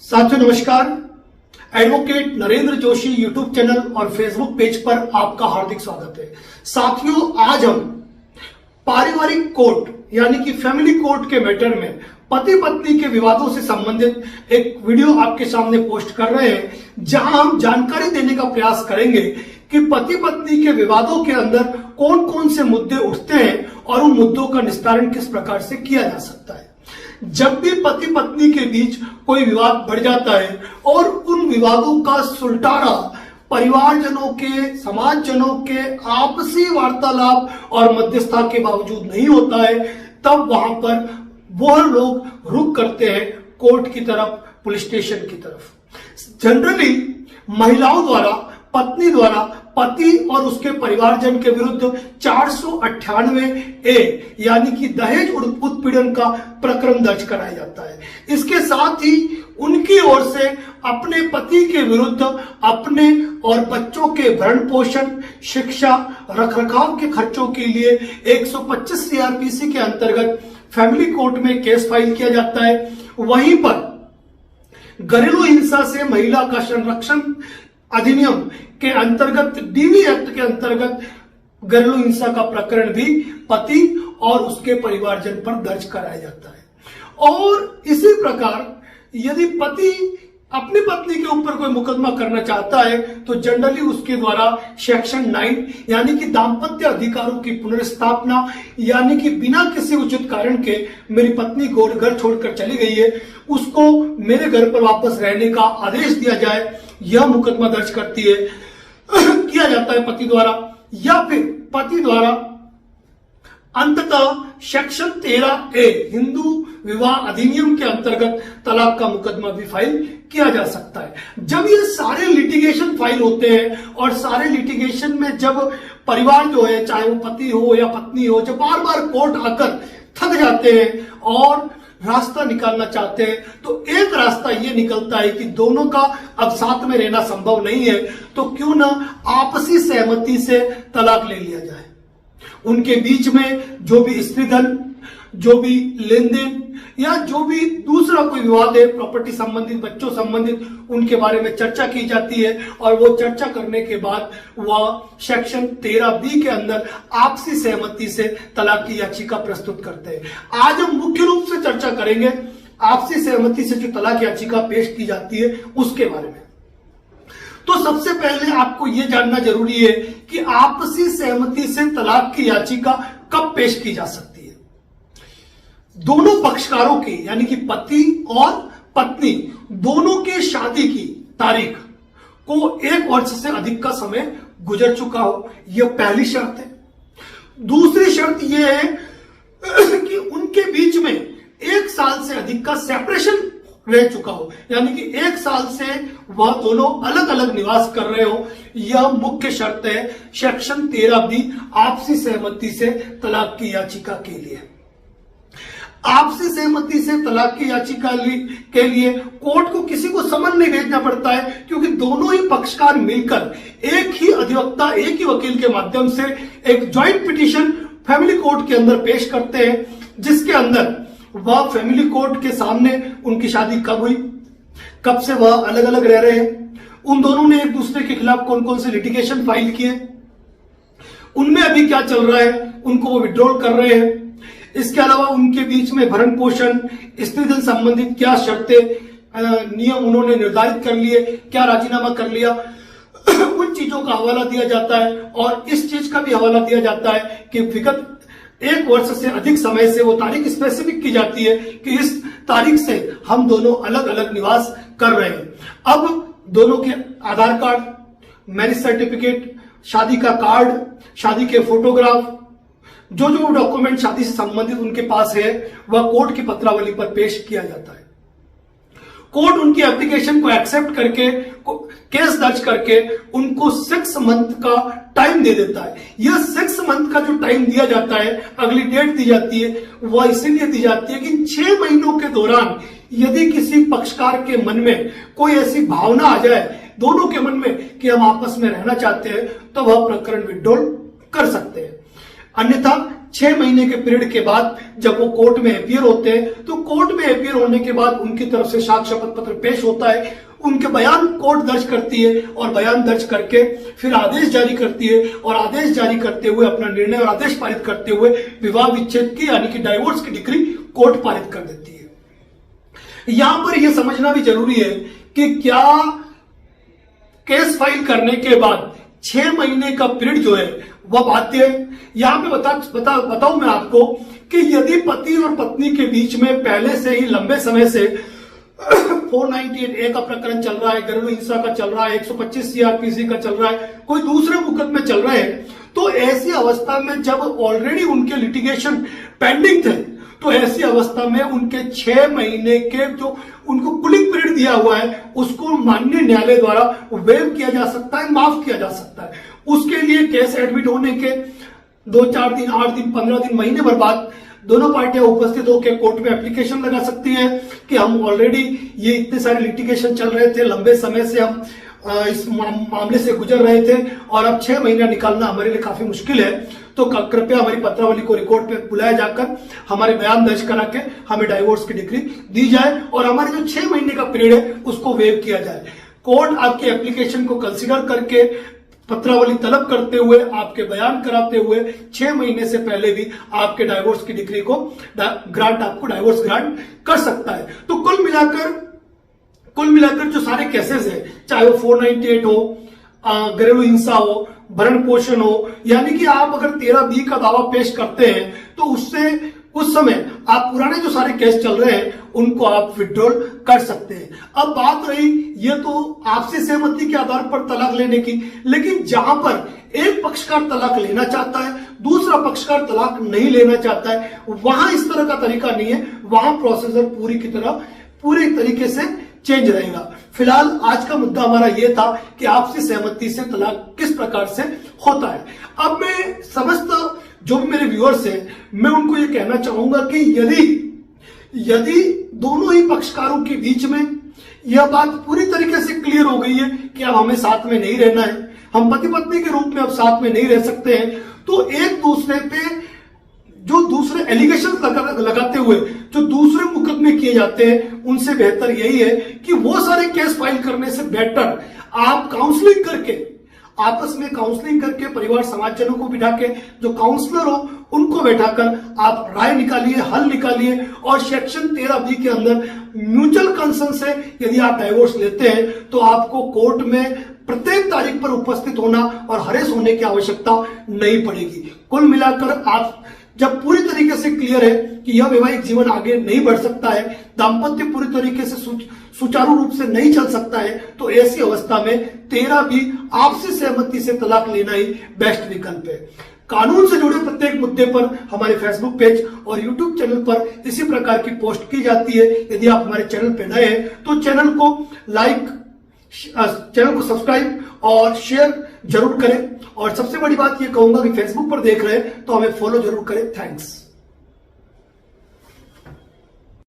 साथियों नमस्कार। Advocate Narendra Joshi YouTube channel और फेसबुक पेज पर आपका हार्दिक स्वागत है। साथियों, आज हम पारिवारिक कोर्ट यानी कि फैमिली कोर्ट के मैटर में पति पत्नी के विवादों से संबंधित एक वीडियो आपके सामने पोस्ट कर रहे हैं, जहां हम जानकारी देने का प्रयास करेंगे कि पति पत्नी के विवादों के अंदर कौन कौन से मुद्दे उठते हैं और उन मुद्दों का निस्तारण किस प्रकार से किया जा सकता है। जब भी पति पत्नी के बीच कोई विवाद बढ़ जाता है और उन विवादों का सुलटारा परिवारजनों के, समाजजनों के आपसी वार्तालाप और मध्यस्थता के बावजूद नहीं होता है, तब वहां पर वह लोग रुख करते हैं कोर्ट की तरफ, पुलिस स्टेशन की तरफ। जनरली महिलाओं द्वारा, पत्नी द्वारा पति और उसके परिवारजन के विरुद्ध 498A यानी कि दहेज उत्पीड़न का प्रकरण दर्ज कराया जाता है। इसके साथ ही उनकी ओर से अपने पति के विरुद्ध अपने और बच्चों के भरण पोषण, शिक्षा, रखरखाव के खर्चों के लिए 125 CRPC के अंतर्गत फैमिली कोर्ट में केस फाइल किया जाता है। वहीं पर घरेलू हिंसा से महिला का संरक्षण अधिनियम के अंतर्गत, DV एक्ट के अंतर्गत घरेलू हिंसा का प्रकरण भी पति और उसके परिवारजन पर दर्ज कराया जाता है। और इसी प्रकार यदि पति अपनी पत्नी के ऊपर कोई मुकदमा करना चाहता है तो जनरली उसके द्वारा सेक्शन 9 यानी कि दाम्पत्य अधिकारों की पुनर्स्थापना, यानी कि बिना किसी उचित कारण के मेरी पत्नी को घर छोड़कर चली गई है, उसको मेरे घर पर वापस रहने का आदेश दिया जाए, यह मुकदमा दर्ज करती है किया जाता है पति द्वारा। या फिर पति द्वारा अंततः सेक्शन 13A हिंदू विवाह अधिनियम के अंतर्गत तलाक का मुकदमा भी फाइल किया जा सकता है। जब ये सारे लिटिगेशन फाइल होते हैं और सारे लिटिगेशन में जब परिवार जो है, चाहे वो पति हो या पत्नी हो, जब बार बार कोर्ट आकर थक जाते हैं और रास्ता निकालना चाहते हैं, तो एक रास्ता ये निकलता है कि दोनों का अब साथ में रहना संभव नहीं है, तो क्यों ना आपसी सहमति से तलाक ले लिया जाए। उनके बीच में जो भी स्त्री धन, जो भी लेन देन या जो भी दूसरा कोई विवाद है, प्रॉपर्टी संबंधित, बच्चों संबंधित, उनके बारे में चर्चा की जाती है और वो चर्चा करने के बाद वह सेक्शन 13B के अंदर आपसी सहमति से तलाक की याचिका प्रस्तुत करते हैं। आज हम मुख्य रूप से चर्चा करेंगे आपसी सहमति से जो तलाक याचिका पेश की जाती है उसके बारे में। तो सबसे पहले आपको यह जानना जरूरी है कि आपसी सहमति से तलाक की याचिका कब पेश की जा सकती है। दोनों पक्षकारों की यानी कि पति और पत्नी दोनों के शादी की तारीख को 1 वर्ष से अधिक का समय गुजर चुका हो, यह पहली शर्त है। दूसरी शर्त यह है कि उनके बीच में 1 साल से अधिक का सेपरेशन रह चुका हो, यानी कि 1 साल से वह दोनों अलग अलग निवास कर रहे हो। यह मुख्य शर्त है सेक्शन 13B आपसी सहमति से तलाक की याचिका के लिए। आपसी सहमति से तलाक की याचिका के लिए कोर्ट को किसी को समन नहीं भेजना पड़ता है, क्योंकि दोनों ही पक्षकार मिलकर एक ही अधिवक्ता, एक ही वकील के माध्यम से एक ज्वाइंट पिटीशन फैमिली कोर्ट के अंदर पेश करते हैं, जिसके अंदर वह फैमिली कोर्ट के सामने उनकी शादी कब हुई, कब से वह अलग अलग रह रहे हैं, उन दोनों ने एक दूसरे के खिलाफ कौन कौन से लिटिगेशन फाइल किए, उनमें अभी क्या चल रहा है, उनको वो विड्रॉल कर रहे हैं। इसके अलावा उनके बीच में भरण पोषण, स्त्री धन संबंधित क्या शर्तें, नियम उन्होंने निर्धारित कर लिए, क्या राजीनामा कर लिया, उन चीजों का हवाला दिया जाता है। और इस चीज का भी हवाला दिया जाता है कि विगत 1 वर्ष से अधिक समय से वो तारीख स्पेसिफिक की जाती है कि इस तारीख से हम दोनों अलग अलग निवास कर रहे हैं। अब दोनों के आधार कार्ड, मैरिज सर्टिफिकेट, शादी का कार्ड, शादी के फोटोग्राफ, जो जो डॉक्यूमेंट शादी से संबंधित उनके पास है, वह कोर्ट की पत्रावली पर पेश किया जाता है। कोर्ट उनकी एप्लीकेशन को एक्सेप्ट करके केस दर्ज करके उनको 6 मंथ का टाइम दे देता है। यह 6 मंथ का जो टाइम दिया जाता है, अगली डेट दी जाती है, वह इसीलिए दी जाती है कि 6 महीनों के दौरान यदि किसी पक्षकार के मन में कोई ऐसी भावना आ जाए, दोनों के मन में, कि हम आपस में रहना चाहते हैं, तो वह प्रकरण विड्रॉल कर सकते हैं। अन्यथा 6 महीने के पीरियड के बाद जब वो कोर्ट में अपीयर होते हैं, तो कोर्ट में अपीयर होने के बाद उनकी तरफ से साक्ष्य पत्र पेश होता है, उनके बयान कोर्ट दर्ज करती है और बयान दर्ज करके फिर आदेश जारी करती है और आदेश जारी करते हुए अपना निर्णय और आदेश पारित करते हुए विवाह विच्छेद की यानी कि डाइवोर्स की डिक्री कोर्ट पारित कर देती है। यहां पर यह समझना भी जरूरी है कि क्या केस फाइल करने के बाद 6 महीने का पीरियड जो है वह बाध्य है। यहां पे बताऊं मैं आपको कि यदि पति और पत्नी के बीच में पहले से ही लंबे समय से 498A का प्रकरण चल रहा है, घरेलू हिंसा का चल रहा है, 125 CRPC का चल रहा है, कोई दूसरे मुकदमे चल रहे हैं, तो ऐसी अवस्था में जब ऑलरेडी उनके लिटिगेशन पेंडिंग थे, तो ऐसी अवस्था में उनके 6 महीने के जो उनको कूलिंग पीरियड दिया हुआ है उसको माननीय न्यायालय द्वारा वेव किया जा सकता है, माफ किया जा सकता है। उसके लिए केस एडमिट होने के 2-4 दिन, 8 दिन, 15 दिन, महीने भर बाद दोनों पार्टियां उपस्थित होकर कोर्ट में एप्लीकेशन लगा सकती हैं कि हम ऑलरेडी ये इतने सारे लिटिगेशन चल रहे थे, लंबे समय से हम इस मामले से गुजर रहे थे और अब 6 महीना निकालना हमारे लिए काफी मुश्किल है, तो कृपया हमारी पत्रावली को रिकॉर्ड पे बुलाया जाकर हमारे बयान दर्ज करा के हमें डाइवोर्स की डिक्री दी जाए और हमारे जो 6 महीने का पीरियड है उसको वेव किया जाए। कोर्ट आपके एप्लीकेशन को कंसिडर करके पत्रावली तलब करते हुए, आपके बयान कराते हुए 6 महीने से पहले भी आपके डाइवोर्स की डिक्री को ग्रांट, आपको डाइवोर्स ग्रांट कर सकता है। तो कुल मिलाकर जो सारे केसेस है, चाहे वो 498 हो, घरेलू हिंसा हो, भरण पोषण हो, यानी कि आप अगर 13B का दावा पेश करते हैं तो उससे उस समय आप पुराने जो सारे केस चल रहे हैं उनको आप विड्रॉल कर सकते हैं। अब बात रही ये तो आपसी सहमति के आधार पर तलाक लेने की, लेकिन जहां पर एक पक्षकार तलाक लेना चाहता है, दूसरा पक्षकार तलाक नहीं लेना चाहता है, वहां इस तरह का तरीका नहीं है, वहां प्रोसीजर पूरी तरीके से चेंज रहेगा। फिलहाल आज का मुद्दा हमारा यह था कि आपसी सहमति से तलाक किस प्रकार से होता है। अब मैं समस्त जो भी मेरे व्यूअर्स हैं, मैं उनको ये कहना चाहूंगा कि यदि दोनों ही पक्षकारों के बीच में यह बात पूरी तरीके से क्लियर हो गई है कि अब हमें साथ में नहीं रहना है, हम पति पत्नी के रूप में अब साथ में नहीं रह सकते हैं, तो एक दूसरे पे जो दूसरे एलिगेशन लगाते हुए जो दूसरे मुकदमे किए जाते हैं, उनसे बेहतर यही है कि वो सारे केस फाइल करने से बेटर आप काउंसलिंग करके, आपस में काउंसलिंग करके परिवार समाजजनों को बिठा के, जो काउंसलर हो उनको बैठाकर आप राय निकालिए, हल निकालिए और सेक्शन 13B के अंदर म्यूचुअल कंसेंट से यदि आप डाइवोर्स लेते हैं तो आपको कोर्ट में प्रत्येक तारीख पर उपस्थित होना और हरेस होने की आवश्यकता नहीं पड़ेगी। कुल मिलाकर आप जब पूरी तरीके से क्लियर है कि यह वैवाहिक जीवन आगे नहीं बढ़ सकता है, दाम्पत्य पूरी तरीके से सुचारू रूप से नहीं चल सकता है, तो ऐसी अवस्था में 13B आपसी सहमति से तलाक लेना ही बेस्ट विकल्प है। कानून से जुड़े प्रत्येक मुद्दे पर हमारे फेसबुक पेज और यूट्यूब चैनल पर इसी प्रकार की पोस्ट की जाती है। यदि आप हमारे चैनल पर नए हैं तो चैनल को लाइक, चैनल को सब्सक्राइब और शेयर जरूर करें, और सबसे बड़ी बात ये कहूंगा कि फेसबुक पर देख रहे हैं तो हमें फॉलो जरूर करें। थैंक्स।